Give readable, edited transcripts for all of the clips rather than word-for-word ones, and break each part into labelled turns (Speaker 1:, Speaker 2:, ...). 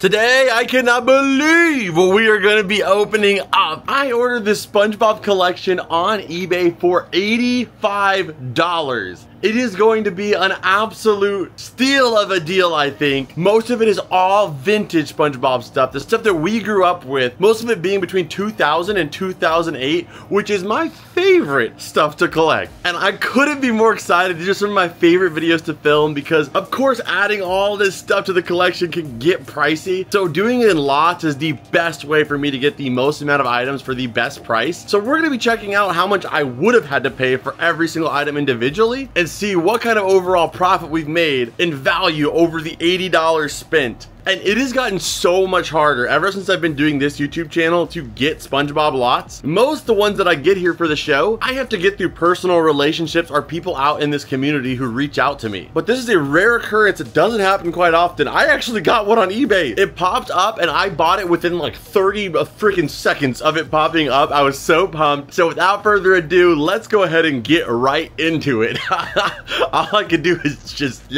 Speaker 1: Today, I cannot believe what we are going to be opening up. I ordered this SpongeBob collection on eBay for $85. It is going to be an absolute steal of a deal, I think. Most of it is all vintage SpongeBob stuff, the stuff that we grew up with, most of it being between 2000 and 2008, which is my favorite stuff to collect. And I couldn't be more excited. These are some of my favorite videos to film because, of course, adding all this stuff to the collection can get pricey. So doing it in lots is the best way for me to get the most amount of items for the best price. So we're gonna be checking out how much I would have had to pay for every single item individually and see what kind of overall profit we've made in value over the $80 spent. And it has gotten so much harder ever since I've been doing this YouTube channel to get SpongeBob lots. Most of the ones that I get here for the show, I have to get through personal relationships or people out in this community who reach out to me. But this is a rare occurrence. It doesn't happen quite often. I actually got one on eBay. It popped up and I bought it within like 30 freaking seconds of it popping up. I was so pumped. So without further ado, let's go ahead and get right into it. All I can do is just...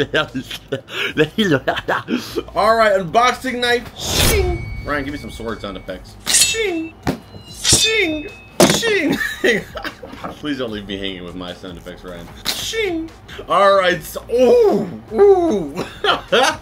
Speaker 1: All right. Unboxing knife. Shing. Ryan, give me some sword sound effects. Shing. Shing. Shing. Please don't leave me hanging with my sound effects, Ryan. Shing. All right. So, ooh.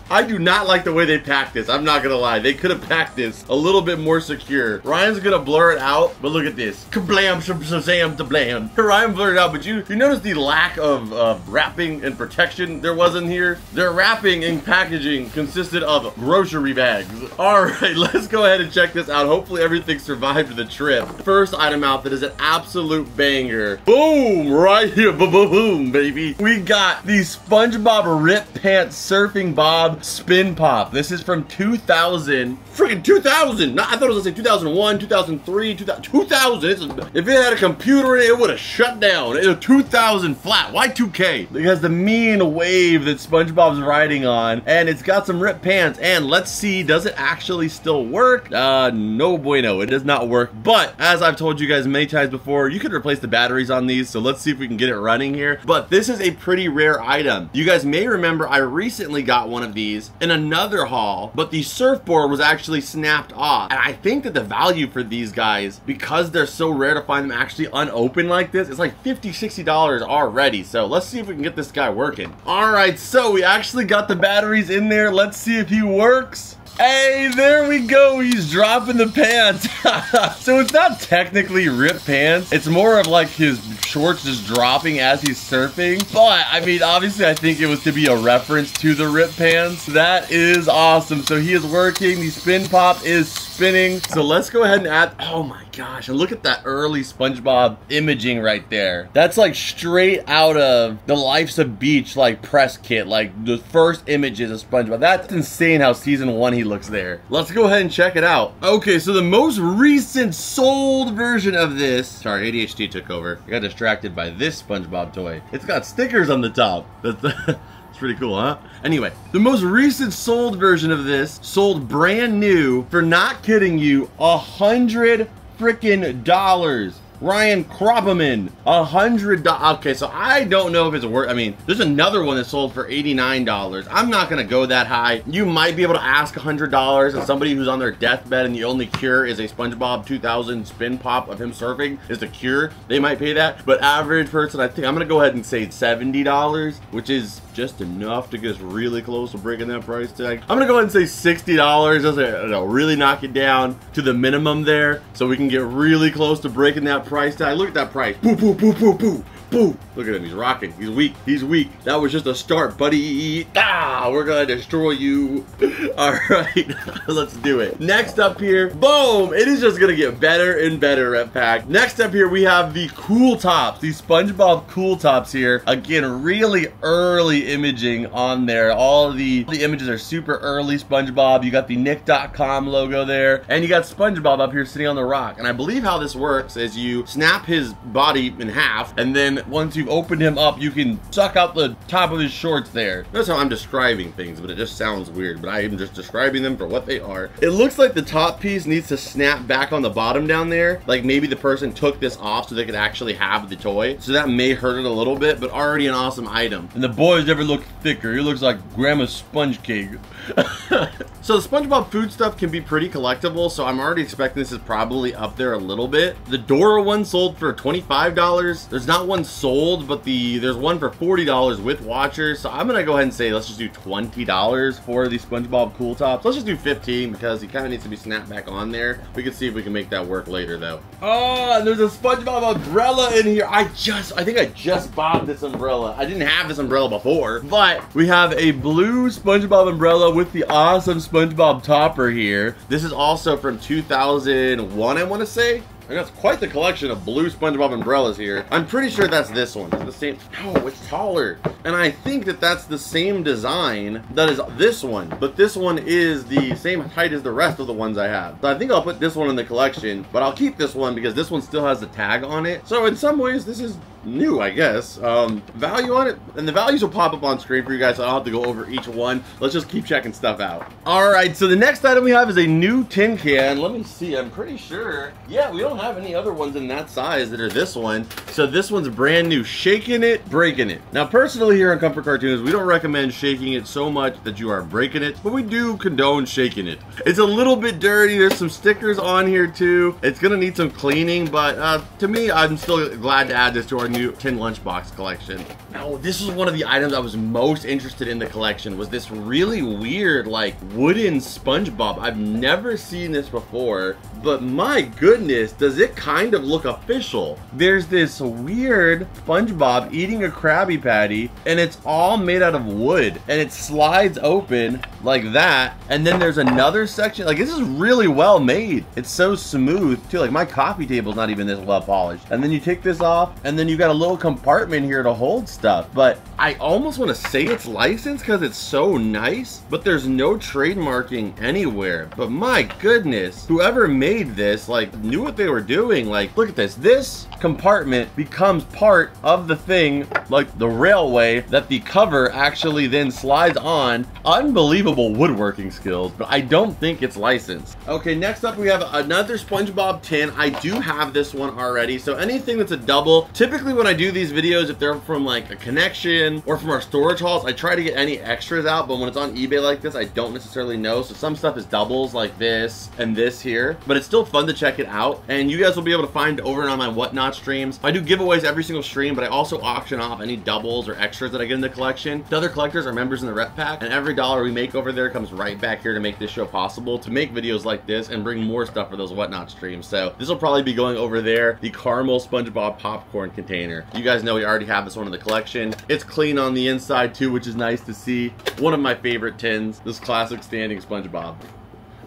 Speaker 1: I do not like the way they packed this. I'm not gonna lie. They could have packed this a little bit more secure. Ryan's gonna blur it out, but look at this. Kablam, shazam, blam. Ryan blurred it out, but you notice the lack of wrapping and protection there was in here. Their wrapping and packaging consisted of grocery bags. All right, let's go ahead and check this out. Hopefully everything survived the trip. First item out that is an absolute banger. Boom, right here, boom, baby. We got the SpongeBob Rip Pants Surfing Bob Spin Pop. This is from 2000. Freaking 2000. No, I thought it was gonna say 2001, 2003, 2000. If it had a computer in it, it would have shut down. It was 2000 flat. Why 2K? It has the mean wave that SpongeBob's riding on, and it's got some ripped pants. And let's see, does it actually still work? No bueno, it does not work. But as I've told you guys many times before, you could replace the batteries on these. So let's see if we can get it running here. But this is a pretty rare item. You guys may remember I recently got one of these in another haul, but the surfboard was actually snapped off. And I think that the value for these guys, because they're so rare to find them actually unopened like this, it's like $50, $60 already. So let's see if we can get this guy working. All right, so we actually got the batteries in there. Let's see if he works. Hey, there we go. He's dropping the pants. So it's not technically ripped pants. It's more of like his shorts just dropping as he's surfing. But I mean, obviously I think it was to be a reference to the ripped pants. That is awesome. So he is working. The spin pop is spinning. So let's go ahead and add, oh my gosh, and look at that early SpongeBob imaging right there. That's like straight out of the Life's a Beach like press kit, like the first images of SpongeBob. That's insane how season 1 he looks there. Let's go ahead and check it out. Okay, so the most recent sold version of this, sorry, ADHD took over. I got distracted by this SpongeBob toy. It's got stickers on the top. That's it's pretty cool, huh? Anyway, the most recent sold version of this sold brand new for, not kidding you, $100 freaking. Ryan Kropperman, $100. Okay, so I don't know if it's worth. I mean, there's another one that sold for $89. I'm not gonna go that high. You might be able to ask $100, and somebody who's on their deathbed and the only cure is a SpongeBob 2000 spin pop of him surfing is the cure. They might pay that, but average person, I think I'm gonna go ahead and say $70, which is just enough to get us really close to breaking that price tag. I'm gonna go ahead and say $60. Just really knock it down to the minimum there, so we can get really close to breaking that price tag. Look at that price. Boo, boo, boo, boo, boo. Boo. Look at him, he's rocking. He's weak. He's weak. That was just a start, buddy. Ah, we're gonna destroy you. All right, let's do it. Next up here, boom. It is just gonna get better and better at pack. Next up here, we have the Cool Tops, the SpongeBob Cool Tops here. Again, really early imaging on there. All of the images are super early SpongeBob. You got the Nick.com logo there, and you got SpongeBob up here sitting on the rock. And I believe how this works is you snap his body in half, and then that once you've opened him up, you can suck out the top of his shorts there. That's how I'm describing things, but it just sounds weird. But I am just describing them for what they are. It looks like the top piece needs to snap back on the bottom down there. Like maybe the person took this off so they could actually have the toy. So that may hurt it a little bit, but already an awesome item. And the boys never look thicker. He looks like Grandma's sponge cake. So the SpongeBob food stuff can be pretty collectible, so I'm already expecting this is probably up there a little bit. The Dora one sold for $25. There's not one sold, but there's one for $40 with watchers. So I'm gonna go ahead and say let's just do $20 for the SpongeBob Cool Tops. Let's just do 15 because he kind of needs to be snapped back on there. We can see if we can make that work later though. Oh, and there's a SpongeBob umbrella in here. I think I just bought this umbrella. I didn't have this umbrella before, but we have a blue SpongeBob umbrella with the awesome SpongeBob topper here. This is also from 2001, I want to say. I got quite the collection of blue SpongeBob umbrellas here. I'm pretty sure that's this one. It's the same. Oh, it's taller. And I think that that's the same design that is this one. But this one is the same height as the rest of the ones I have. So I think I'll put this one in the collection, but I'll keep this one because this one still has the tag on it. So in some ways, this is new, I guess. Value on it, and the values will pop up on screen for you guys, so I don't have to go over each one. Let's just keep checking stuff out. All right, so the next item we have is a new tin can. Let me see, I'm pretty sure. Yeah, we don't have any other ones in that size that are this one. So this one's brand new, shaking it, breaking it. Now, personally here on Comfort Cartoons, we don't recommend shaking it so much that you are breaking it, but we do condone shaking it. It's a little bit dirty. There's some stickers on here too. It's gonna need some cleaning, but to me, I'm still glad to add this to our new tin lunchbox collection. Now, this is one of the items I was most interested in the collection, was this really weird, like, wooden SpongeBob. I've never seen this before, but my goodness, does it kind of look official. There's this weird SpongeBob eating a Krabby Patty, and it's all made out of wood, and it slides open like that, and then there's another section. Like, this is really well made. It's so smooth, too. Like, my coffee table's not even this well polished. And then you take this off, and then you got a little compartment here to hold stuff. But I almost want to say it's licensed because it's so nice, but there's no trademarking anywhere. But my goodness, whoever made this, like, knew what they were doing. Like, look at this. This compartment becomes part of the thing, like the railway, that the cover actually then slides on. Unbelievable woodworking skills, but I don't think it's licensed. Okay, next up we have another SpongeBob tin. I do have this one already, so anything that's a double, typically when I do these videos, if they're from like a connection or from our storage halls, I try to get any extras out, but when it's on eBay like this, I don't necessarily know. So some stuff is doubles like this and this here, but it's still fun to check it out, and you guys will be able to find over on my Whatnot streams. I do giveaways every single stream, but I also auction off any doubles or extras that I get in the collection. The other collectors are members in the rep pack, and every dollar we make over there comes right back here to make this show possible, to make videos like this and bring more stuff for those Whatnot streams. So this will probably be going over there, the caramel SpongeBob popcorn container. You guys know we already have this one in the collection. It's clean on the inside too, which is nice to see. One of my favorite tins, this classic standing SpongeBob.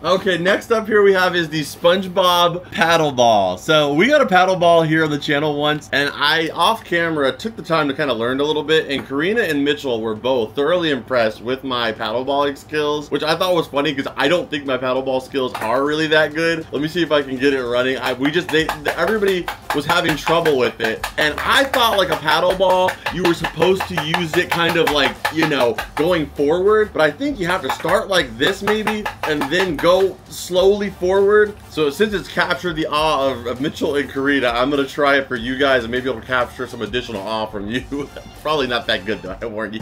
Speaker 1: Okay, next up here we have is the SpongeBob paddle ball. So we got a paddle ball here on the channel once, and I, off camera, took the time to kind of learn a little bit, and Karina and Mitchell were both thoroughly impressed with my paddle balling skills, which I thought was funny because I don't think my paddle ball skills are really that good. Let me see if I can get it running. Everybody was having trouble with it, and I thought like a paddle ball, you were supposed to use it kind of like, you know, going forward, but I think you have to start like this maybe, and then go slowly forward. So since it's captured the awe of Mitchell and Karina, I'm gonna try it for you guys, and maybe it'll capture some additional awe from you. Probably not that good though, I warn you.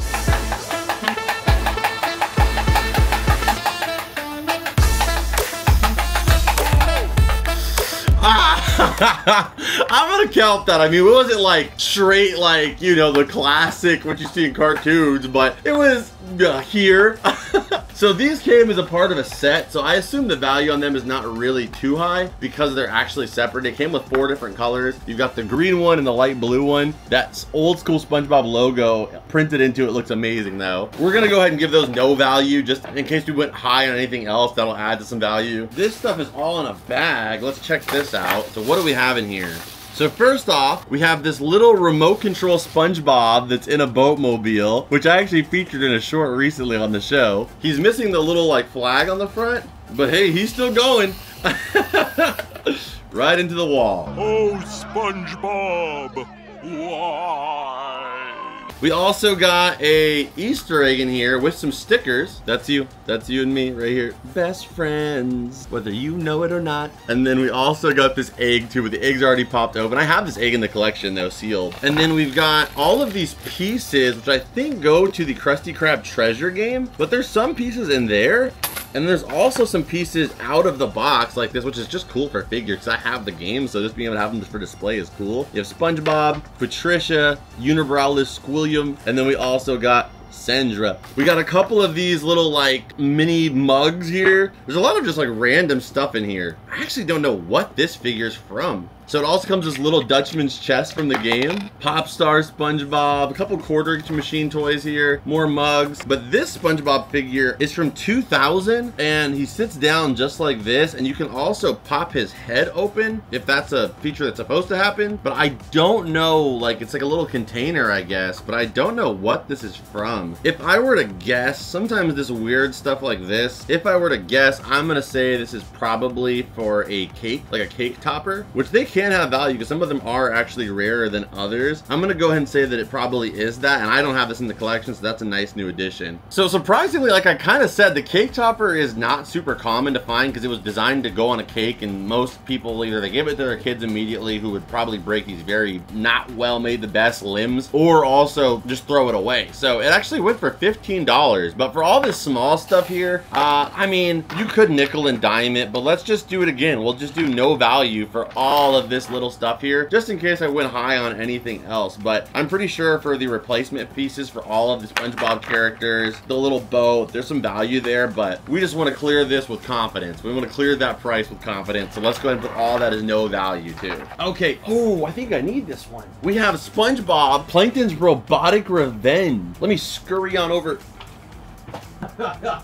Speaker 1: I'm gonna count that. I mean, it wasn't like straight, like, you know, the classic what you see in cartoons, but it was here. So these came as a part of a set, so I assume the value on them is not really too high because they're actually separate. They came with 4 different colors. You've got the green one and the light blue one. That's old school SpongeBob logo printed into it. Looks amazing though. We're gonna go ahead and give those no value just in case we went high on anything else that'll add to some value. This stuff is all in a bag. Let's check this out. So what do we have in here? So first off, we have this little remote control SpongeBob that's in a boatmobile, which I actually featured in a short recently on the show. He's missing the little like flag on the front, but hey, he's still going. Right into the wall.
Speaker 2: Oh, SpongeBob, Why?
Speaker 1: We also got a Easter egg in here with some stickers. That's you and me right here. Best friends, whether you know it or not. And then we also got this egg too, but the egg's already popped open. I have this egg in the collection though, sealed. And then we've got all of these pieces, which I think go to the Krusty Krab treasure game, but there's some pieces in there. And there's also some pieces out of the box like this, which is just cool for figure because I have the game, so just being able to have them for display is cool. You have SpongeBob, Patricia, Unibralis, Squilliam, and then we also got Sandra. We got a couple of these little like mini mugs here. There's a lot of just like random stuff in here. I actually don't know what this figure's from. So it also comes this little Dutchman's chest from the game. Popstar SpongeBob, a couple quarter-inch machine toys here, more mugs. But this SpongeBob figure is from 2000 and he sits down just like this, and you can also pop his head open if that's a feature that's supposed to happen. But I don't know, like it's like a little container I guess, but I don't know what this is from. If I were to guess, sometimes this weird stuff like this, if I were to guess, I'm gonna say this is probably for a cake, like a cake topper, which they can have value because some of them are actually rarer than others. I'm gonna go ahead and say that it probably is that, and I don't have this in the collection, so that's a nice new addition. So surprisingly, like I kind of said, the cake topper is not super common to find because it was designed to go on a cake, and most people either they give it to their kids immediately who would probably break these very not well made the best limbs, or also just throw it away. So it actually went for $15, but for all this small stuff here, I mean, you could nickel and dime it, but let's just do it again. We'll just do no value for all of this little stuff here, just in case I went high on anything else. But I'm pretty sure for the replacement pieces for all of the SpongeBob characters, the little boat, there's some value there, but we just want to clear this with confidence. We want to clear that price with confidence, so let's go ahead and put all that as no value too. Okay, oh, I think I need this one. We have SpongeBob, Plankton's Robotic Revenge. Let me scurry on over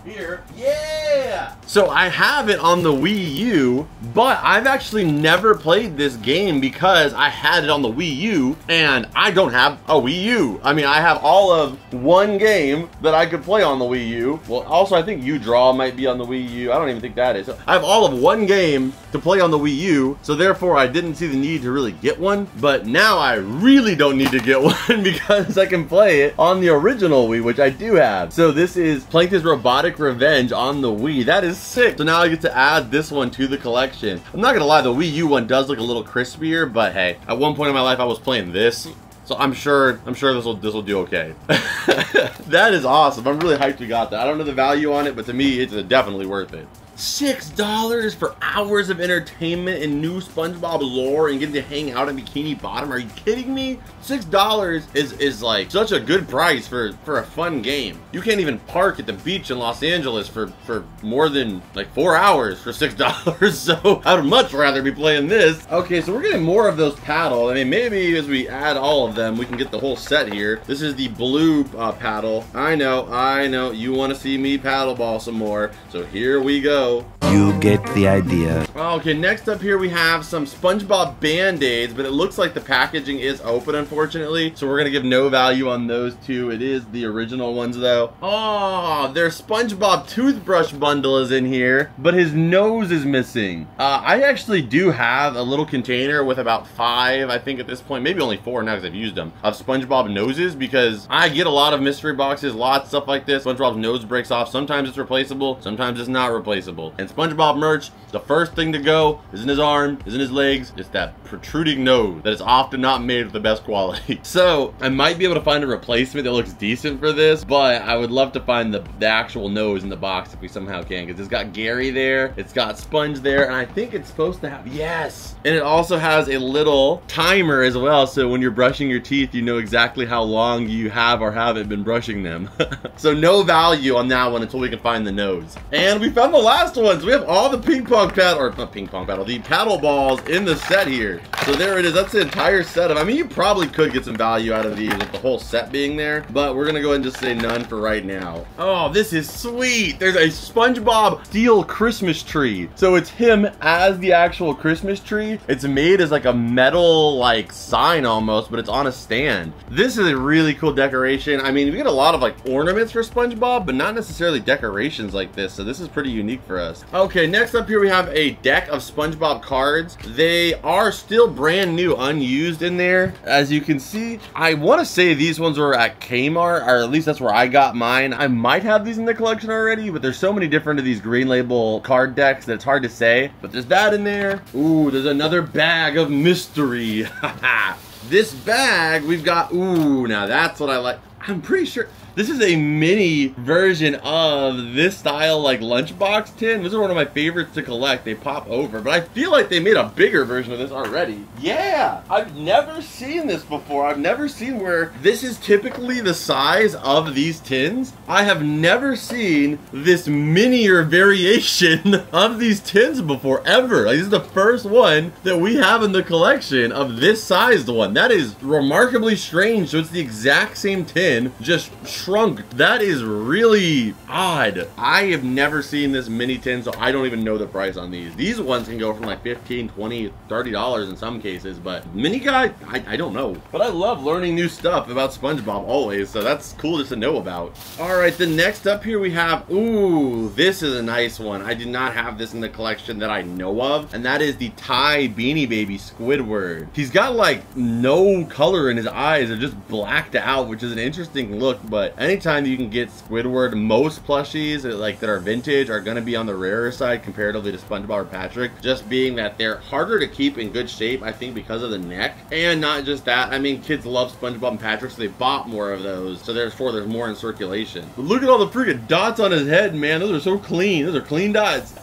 Speaker 1: here. Yeah! So I have it on the Wii U, but I've actually never played this game because I had it on the Wii U and I don't have a Wii U. I mean, I have all of one game that I could play on the Wii U. Well, also I think U-Draw might be on the Wii U. I don't even think that is. So I have all of one game to play on the Wii U, so therefore I didn't see the need to really get one. But now I really don't need to get one because I can play it on the original Wii, which I do have. So this is Plankton's Robotic Revenge on the Wii. That is sick. So now I get to add this one to the collection. I'm not gonna lie, the Wii U one does look a little crispier, but hey, at one point in my life I was playing this, so I'm sure this will do okay. That is awesome. I'm really hyped we got that. I don't know the value on it, but to me it's definitely worth it. $6 for hours of entertainment and new SpongeBob lore and getting to hang out in Bikini Bottom. Are you kidding me? $6 is like such a good price for a fun game. You can't even park at the beach in Los Angeles for more than like 4 hours for $6. So I would much rather be playing this. Okay, so we're getting more of those paddle. I mean, maybe as we add all of them, we can get the whole set here. This is the blue paddle. I know. You want to see me paddle ball some more. So here we go.
Speaker 3: You get the idea.
Speaker 1: Okay, next up here we have some SpongeBob Band-Aids, but it looks like the packaging is open, unfortunately. So we're gonna give no value on those two. It is the original ones though. Oh, their SpongeBob toothbrush bundle is in here, but his nose is missing. I actually do have a little container with about 5, I think at this point, maybe only 4 now because I've used them, of SpongeBob noses because I get a lot of mystery boxes, lots of stuff like this. SpongeBob's nose breaks off. Sometimes it's replaceable, sometimes it's not replaceable. And SpongeBob merch, the first thing to go is in his arm, is in his legs. It's that protruding nose that is often not made with the best quality. So I might be able to find a replacement that looks decent for this, but I would love to find the actual nose in the box if we somehow can, because it's got Gary there, it's got Sponge there, and I think it's supposed to have, yes! And it also has a little timer as well, so when you're brushing your teeth, you know exactly how long you have or haven't been brushing them. So no value on that one until we can find the nose. And we found the last ones. We have all the ping pong paddle, or not ping pong paddle, the paddle balls in the set here. So there it is. That's the entire set of, I mean, you probably could get some value out of these with the whole set being there, but we're gonna go ahead and just say none for right now. Oh, this is sweet. There's a SpongeBob steel Christmas tree. So it's him as the actual Christmas tree. It's made as like a metal like sign almost, but it's on a stand. This is a really cool decoration. I mean, we get a lot of like ornaments for SpongeBob, but not necessarily decorations like this. So this is pretty unique for for us. Okay, next up here we have a deck of SpongeBob cards. They are still brand new, unused in there. As you can see, I want to say these ones were at Kmart, or at least that's where I got mine. I might have these in the collection already, but there's so many different of these Green Label card decks that it's hard to say. But there's that in there. Ooh, there's another bag of mystery. This bag, we've got, ooh, now that's what I like. I'm pretty sure this is a mini version of this style, like lunchbox tin. This is one of my favorites to collect. They pop over, but I feel like they made a bigger version of this already. Yeah, I've never seen this before. I've never seen where this is typically the size of these tins. I have never seen this minier variation of these tins before, ever. Like, this is the first one that we have in the collection of this sized one. That is remarkably strange. So it's the exact same tin, just shrunk. That is really odd. I have never seen this mini tin, so I don't even know the price on these. These ones can go from like $15, $20, $30 in some cases, but mini guy, I don't know. But I love learning new stuff about SpongeBob always, so that's cool just to know about. All right, the next up here we have, ooh, this is a nice one. I did not have this in the collection that I know of, and that is the Ty Beanie Baby Squidward. He's got like no color in his eyes. They're just blacked out, which is an interesting look, but anytime you can get Squidward, most plushies like that are vintage are going to be on the rarer side comparatively to SpongeBob or Patrick, just being that they're harder to keep in good shape, I think, because of the neck. And not just that, I mean, kids love SpongeBob and Patrick, so they bought more of those, so therefore there's more in circulation. But look at all the freaking dots on his head, man. Those are so clean. Those are clean dots.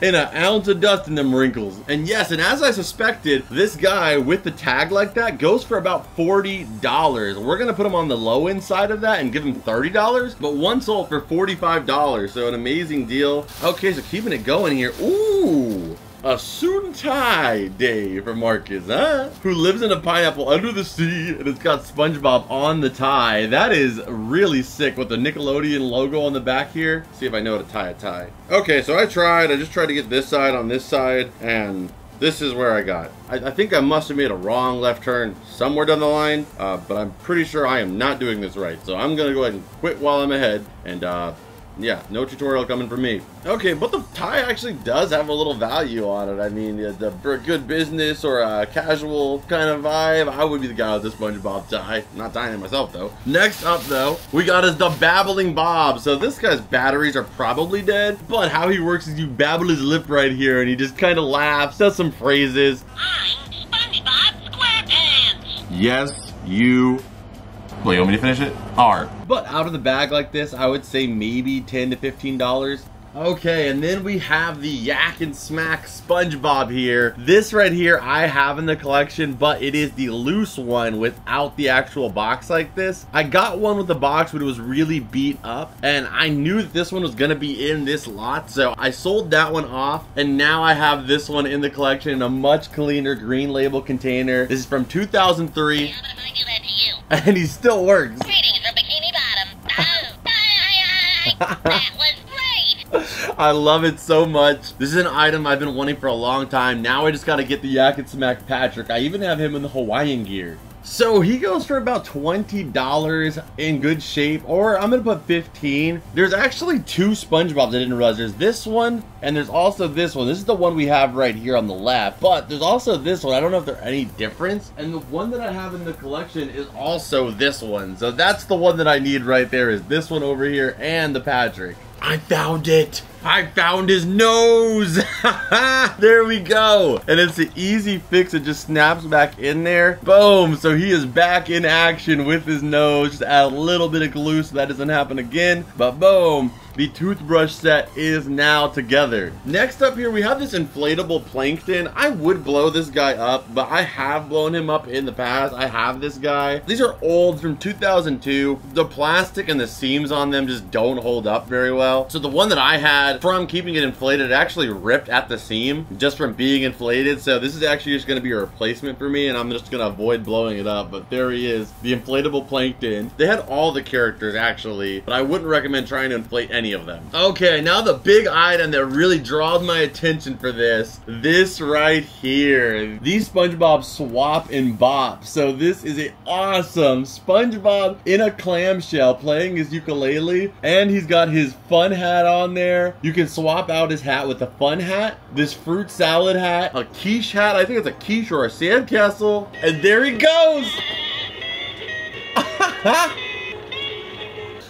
Speaker 1: And an ounce of dust in them wrinkles. And yes, and as I suspected, this guy with the tag like that goes for about $40. We're going to put him on the low end side of that and give him $30, but one sold for $45, so an amazing deal. Okay, so keeping it going here. Ooh, a suit and tie day for Marcus, huh? Who lives in a pineapple under the sea, and it's got SpongeBob on the tie. That is really sick with the Nickelodeon logo on the back here. See if I know how to tie a tie. Okay, so I just tried to get this side on this side, and this is where I got. I think I must have made a wrong left turn somewhere down the line, but I'm pretty sure I am not doing this right. So I'm gonna go ahead and quit while I'm ahead, and yeah, no tutorial coming from me. Okay, but the tie actually does have a little value on it. I mean, the good business or a casual kind of vibe, I would be the guy with the SpongeBob tie. I'm not tying it myself, though. Next up, though, we got is the Babbling Bob. So this guy's batteries are probably dead, but how he works is you babble his lip right here, and he just kind of laughs, says some phrases.
Speaker 2: I'm SpongeBob SquarePants.
Speaker 1: Yes, you... Wait, you want me to finish it? Are. But out of the bag like this, I would say maybe $10 to $15. Okay, and then we have the Yak and Smack SpongeBob here. This right here I have in the collection, but it is the loose one without the actual box like this. I got one with the box, but it was really beat up, and I knew that this one was gonna be in this lot, so I sold that one off, and now I have this one in the collection in a much cleaner Green Label container. This is from 2003.
Speaker 2: I'm gonna do that to you.
Speaker 1: And he still works.
Speaker 2: Greetings from Bikini Bottom. Oh, that was great.
Speaker 1: I love it so much. This is an item I've been wanting for a long time. Now I just gotta get the Yak and Smack Patrick. I even have him in the Hawaiian gear. So he goes for about $20 in good shape, or I'm gonna put 15. There's actually two SpongeBobs I didn't realize. There's this one, and there's also this one. This is the one we have right here on the left, but there's also this one. I don't know if there's any difference. And the one that I have in the collection is also this one. So that's the one that I need right there, is this one over here and the Patrick. I found it. I found his nose. There we go. And it's an easy fix. It just snaps back in there. Boom. So he is back in action with his nose. Just add a little bit of glue so that doesn't happen again. But boom. The toothbrush set is now together. Next up here, we have this inflatable Plankton. I would blow this guy up, but I have blown him up in the past. I have this guy. These are old from 2002. The plastic and the seams on them just don't hold up very well. So the one that I had, from keeping it inflated, it actually ripped at the seam just from being inflated. So this is actually just going to be a replacement for me, and I'm just going to avoid blowing it up. But there he is, the inflatable Plankton. They had all the characters actually, but I wouldn't recommend trying to inflate any any of them. Okay, now the big item that really draws my attention for this right here. These SpongeBob swap and bop. So this is an awesome SpongeBob in a clamshell playing his ukulele, and he's got his fun hat on there. You can swap out his hat with a fun hat, this fruit salad hat, a quiche hat. I think it's a quiche or a sandcastle, and there he goes.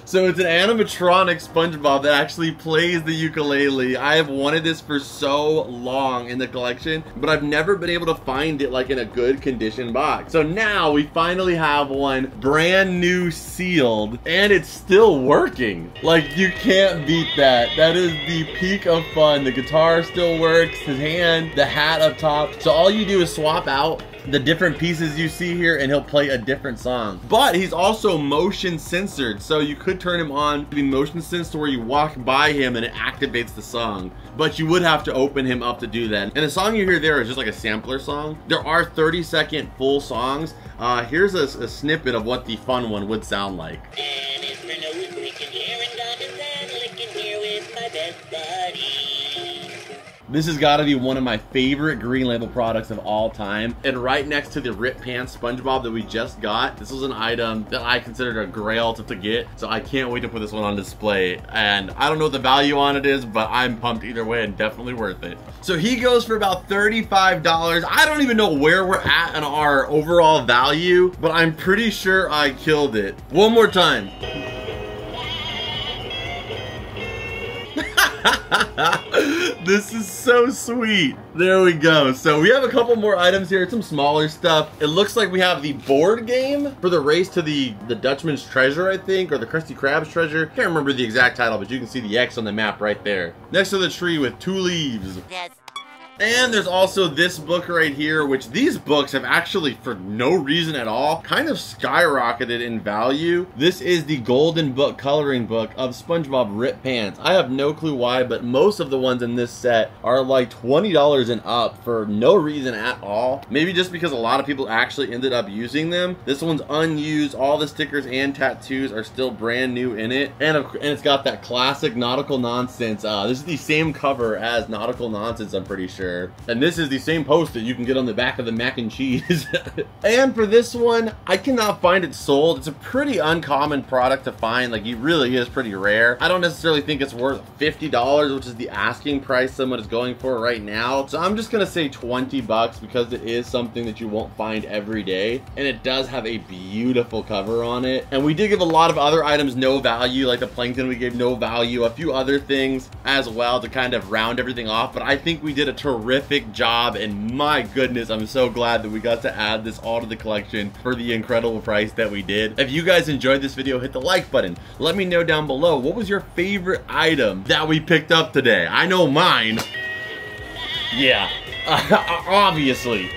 Speaker 1: So it's an animatronic SpongeBob that actually plays the ukulele. I have wanted this for so long in the collection, but I've never been able to find it like in a good condition box. So now we finally have one brand new sealed, and it's still working. Like, you can't beat that. That is the peak of fun. The guitar still works, his hand, the hat up top. So all you do is swap out the different pieces you see here and he'll play a different song. But he's also motion censored, so you could turn him on to be motion sensed where you walk by him and it activates the song. But you would have to open him up to do that. And the song you hear there is just like a sampler song. There are 30-second full songs. Here's a snippet of what the fun one would sound like. This has got to be one of my favorite Green Label products of all time. And right next to the Rip Pants SpongeBob that we just got, this was an item that I considered a grail to get. So I can't wait to put this one on display. And I don't know what the value on it is, but I'm pumped either way and definitely worth it. So he goes for about $35. I don't even know where we're at in our overall value, but I'm pretty sure I killed it. One more time. This is so sweet. There we go. So we have a couple more items here, some smaller stuff. It looks like we have the board game for the race to the Dutchman's Treasure, I think, or the Krusty Krab's Treasure. Can't remember the exact title, but you can see the X on the map right there. Next to the tree with 2 leaves.
Speaker 2: Yes.
Speaker 1: And there's also this book right here, which these books have actually, for no reason at all, kind of skyrocketed in value. This is the Golden Book coloring book of SpongeBob Rip Pants. I have no clue why, but most of the ones in this set are like $20 and up for no reason at all. Maybe just because a lot of people actually ended up using them. This one's unused. All the stickers and tattoos are still brand new in it. And it's got that classic Nautical Nonsense. This is the same cover as Nautical Nonsense, I'm pretty sure. And this is the same post that you can get on the back of the mac and cheese. And for this one, I cannot find it sold. It's a pretty uncommon product to find. Like, it really is pretty rare. I don't necessarily think it's worth $50, which is the asking price someone is going for right now. So I'm just gonna say 20 bucks because it is something that you won't find every day. And it does have a beautiful cover on it. And we did give a lot of other items no value, like the plankton we gave no value, a few other things as well to kind of round everything off. But I think we did a terrific job, and my goodness, I'm so glad that we got to add this all to the collection for the incredible price that we did. If you guys enjoyed this video, hit the like button. Let me know down below, what was your favorite item that we picked up today? I know mine. Yeah. Obviously.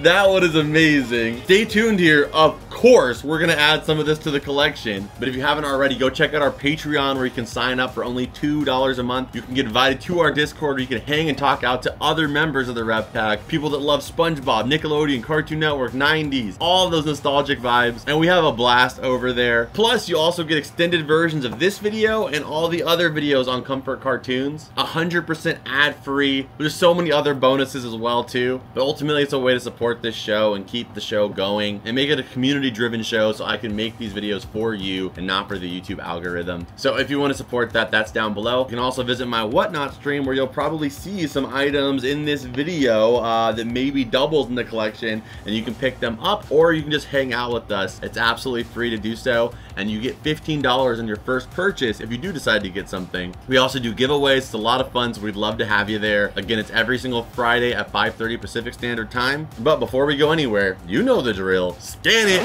Speaker 1: That one is amazing. Stay tuned here. Of course, we're gonna add some of this to the collection, but if you haven't already, go check out our Patreon where you can sign up for only $2 a month. You can get invited to our Discord where you can hang and talk out to other members of the Rep Pack, people that love SpongeBob, Nickelodeon, Cartoon Network, 90s, all those nostalgic vibes, and we have a blast over there. Plus, you also get extended versions of this video and all the other videos on Comfort Cartoons, 100% ad-free. There's so many other bonuses as well too, but ultimately it's a way to support this show and keep the show going and make it a community-driven show so I can make these videos for you and not for the YouTube algorithm. So if you want to support that, that's down below. You can also visit my Whatnot stream where you'll probably see some items in this video that maybe doubles in the collection, and you can pick them up or you can just hang out with us. It's absolutely free to do so, and you get $15 on your first purchase if you do decide to get something. We also do giveaways. It's a lot of fun, so we'd love to have you there. Again, it's every single Friday at 5:30 Pacific Standard Time. But before we go anywhere, you know the drill. Scan it!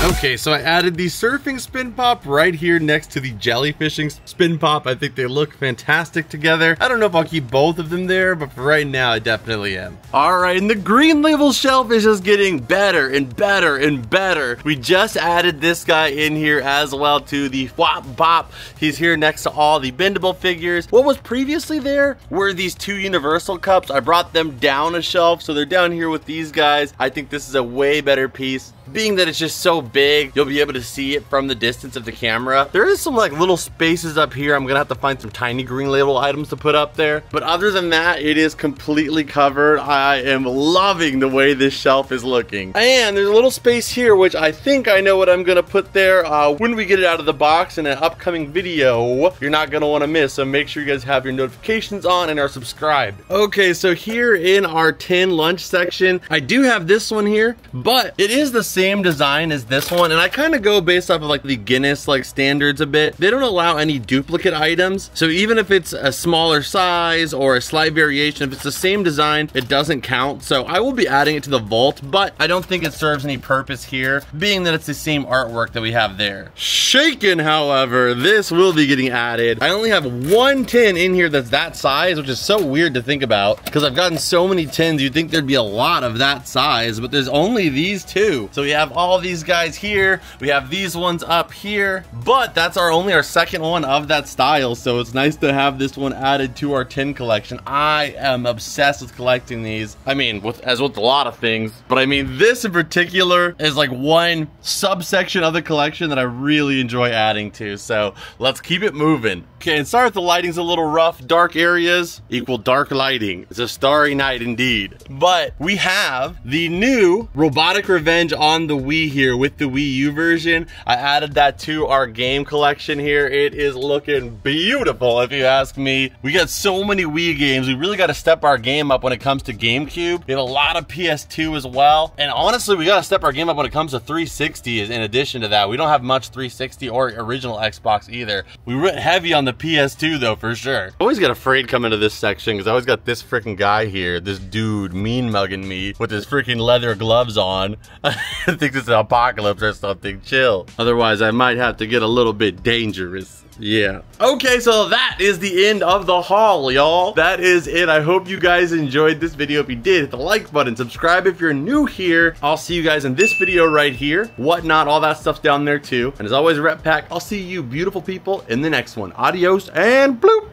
Speaker 1: Okay, so I added the surfing spin pop right here next to the jellyfishing spin pop. I think they look fantastic together. I don't know if I'll keep both of them there, but for right now, I definitely am. All right, and the Green Label shelf is just getting better and better and better. We just added this guy in here as well to the Whop Bop. He's here next to all the bendable figures. What was previously there were these 2 Universal cups. I brought them down a shelf, so they're down here with these guys. I think this is a way better piece, being that it's just so big, you'll be able to see it from the distance of the camera. There is some like little spaces up here. I'm gonna have to find some tiny green label items to put up there. But other than that, it is completely covered. I am loving the way this shelf is looking. And there's a little space here, which I think I know what I'm gonna put there when we get it out of the box in an upcoming video. You're not gonna wanna miss, so make sure you guys have your notifications on and are subscribed. Okay, so here in our tin lunch section, I do have this one here, but it is the same design as this one, and I kind of go based off of like the Guinness like standards a bit. They don't allow any duplicate items, so even if it's a smaller size or a slight variation, if it's the same design, it doesn't count. So I will be adding it to the vault, but I don't think it serves any purpose here, being that it's the same artwork that we have there. Shaken, however, this will be getting added. I only have one tin in here that's that size, which is so weird to think about because I've gotten so many tins, you'd think there'd be a lot of that size, but there's only these two. So we have all these guys here, we have these ones up here, but that's only our second one of that style, so it's nice to have this one added to our tin collection. I am obsessed with collecting these. I mean, as with a lot of things, but I mean, this in particular is like one subsection of the collection that I really enjoy adding to, so let's keep it moving. Okay, and sorry if the lighting's a little rough. Dark areas equal dark lighting. It's a starry night indeed. But we have the new Robotic Revenge on the Wii here with the Wii U version. I added that to our game collection here. It is looking beautiful if you ask me. We got so many Wii games. We really got to step our game up when it comes to GameCube. We have a lot of PS2 as well. And honestly, we got to step our game up when it comes to 360 in addition to that. We don't have much 360 or original Xbox either. We went heavy on the PS2 though, for sure. I always get afraid coming to this section because I always got this freaking guy here, this dude mean mugging me with his freaking leather gloves on. I think it's an apocalypse or something. Chill. Otherwise, I might have to get a little bit dangerous. Yeah. Okay, so that is the end of the haul, y'all. That is it. I hope you guys enjoyed this video. If you did, hit the like button, subscribe if you're new here. I'll see you guys in this video right here. Whatnot, all that stuff's down there too. And as always, Rep Pack, I'll see you beautiful people in the next one. Adios and bloop.